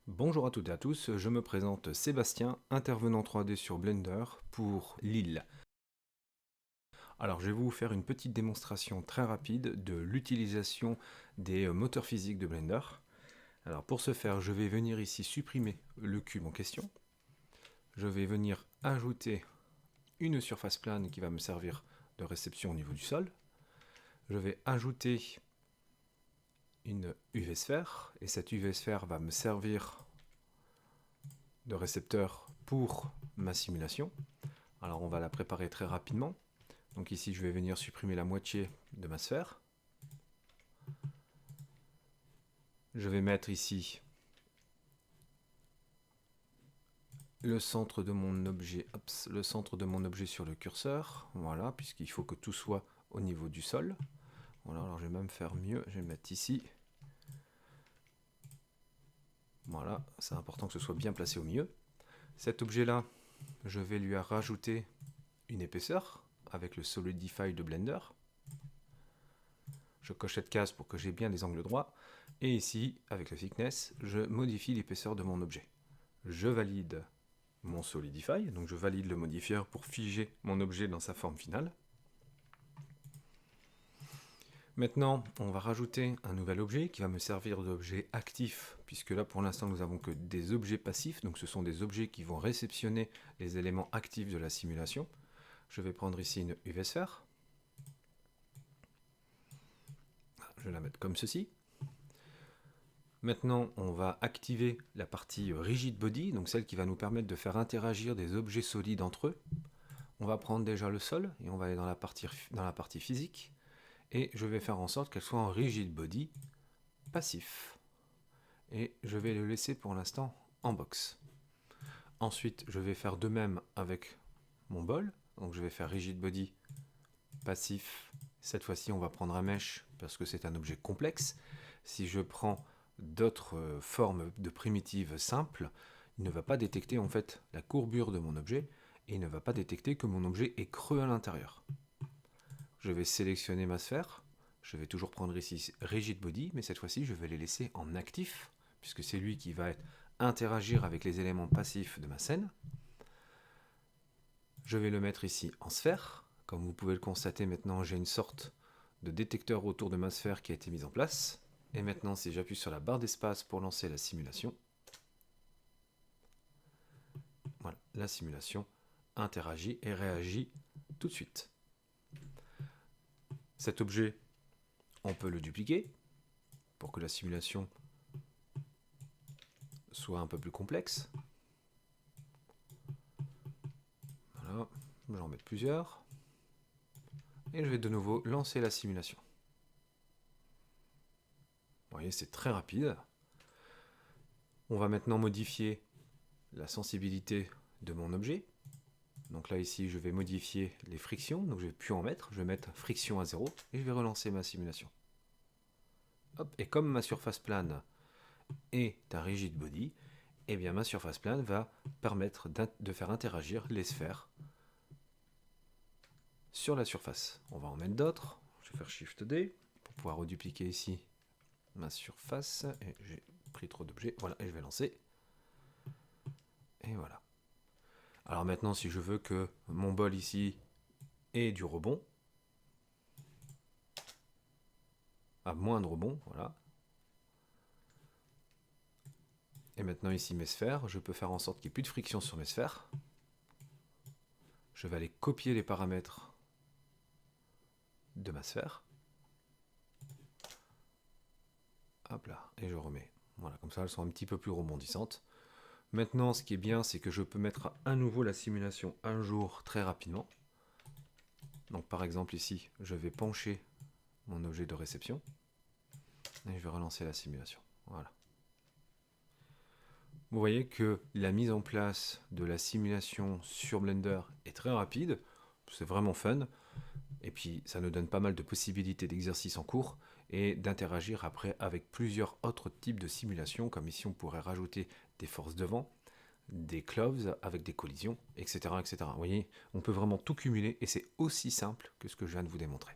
Bonjour à toutes et à tous, je me présente Sébastien, intervenant 3D sur Blender pour Lille. Alors je vais vous faire une petite démonstration très rapide de l'utilisation des moteurs physiques de Blender. Alors pour ce faire, je vais venir ici supprimer le cube en question. Je vais venir ajouter une surface plane qui va me servir de réception au niveau du sol. Je vais ajouter une UV sphère et cette UV sphère va me servir de récepteur pour ma simulation. Alors on va la préparer très rapidement. Donc ici je vais venir supprimer la moitié de ma sphère. Je vais mettre ici le centre de mon objet, sur le curseur. Voilà, puisqu'il faut que tout soit au niveau du sol. Voilà, alors je vais même faire mieux, je vais le mettre ici. Voilà, c'est important que ce soit bien placé au milieu. Cet objet-là, je vais lui rajouter une épaisseur avec le Solidify de Blender. Je coche cette case pour que j'ai bien les angles droits. Et ici, avec le Thickness, je modifie l'épaisseur de mon objet. Je valide mon Solidify, donc je valide le modifier pour figer mon objet dans sa forme finale. Maintenant, on va rajouter un nouvel objet qui va me servir d'objet actif, puisque là pour l'instant nous n'avons que des objets passifs, donc ce sont des objets qui vont réceptionner les éléments actifs de la simulation. Je vais prendre ici une UV sphère. Je vais la mettre comme ceci. Maintenant, on va activer la partie Rigid Body, donc celle qui va nous permettre de faire interagir des objets solides entre eux. On va prendre déjà le sol et on va aller dans la partie physique. Et je vais faire en sorte qu'elle soit en Rigid Body passif. Et je vais le laisser pour l'instant en box. Ensuite, je vais faire de même avec mon bol. Donc je vais faire Rigid Body passif. Cette fois-ci, on va prendre un mesh parce que c'est un objet complexe. Si je prends d'autres formes de primitives simples, il ne va pas détecter en fait la courbure de mon objet et il ne va pas détecter que mon objet est creux à l'intérieur. Je vais sélectionner ma sphère, je vais toujours prendre ici Rigid Body, mais cette fois-ci je vais les laisser en actif, puisque c'est lui qui va interagir avec les éléments passifs de ma scène. Je vais le mettre ici en sphère. Comme vous pouvez le constater maintenant, j'ai une sorte de détecteur autour de ma sphère qui a été mise en place. Et maintenant, si j'appuie sur la barre d'espace pour lancer la simulation, voilà, la simulation interagit et réagit tout de suite. Cet objet, on peut le dupliquer pour que la simulation soit un peu plus complexe. Voilà, je vais en mettre plusieurs. Et je vais de nouveau lancer la simulation. Vous voyez, c'est très rapide. On va maintenant modifier la sensibilité de mon objet. Donc là, ici, je vais modifier les frictions. Donc je ne vais plus en mettre. Je vais mettre friction à 0 et je vais relancer ma simulation. Hop, et comme ma surface plane est un rigid body, eh bien ma surface plane va permettre de faire interagir les sphères sur la surface. On va en mettre d'autres. Je vais faire Shift D pour pouvoir redupliquer ici ma surface. Et j'ai pris trop d'objets. Voilà, et je vais lancer. Et voilà. Alors maintenant, si je veux que mon bol ici ait du rebond, à moins de rebond, voilà. Et maintenant ici mes sphères, je peux faire en sorte qu'il n'y ait plus de friction sur mes sphères. Je vais aller copier les paramètres de ma sphère. Hop là, et je remets. Voilà, comme ça elles sont un petit peu plus rebondissantes. Maintenant, ce qui est bien, c'est que je peux mettre à nouveau la simulation un jour très rapidement. Donc par exemple ici, je vais pencher mon objet de réception. Et je vais relancer la simulation. Voilà. Vous voyez que la mise en place de la simulation sur Blender est très rapide. C'est vraiment fun. Et puis ça nous donne pas mal de possibilités d'exercice en cours et d'interagir après avec plusieurs autres types de simulations, comme ici on pourrait rajouter des forces de vent, des cloves avec des collisions, etc., etc. Vous voyez, on peut vraiment tout cumuler et c'est aussi simple que ce que je viens de vous démontrer.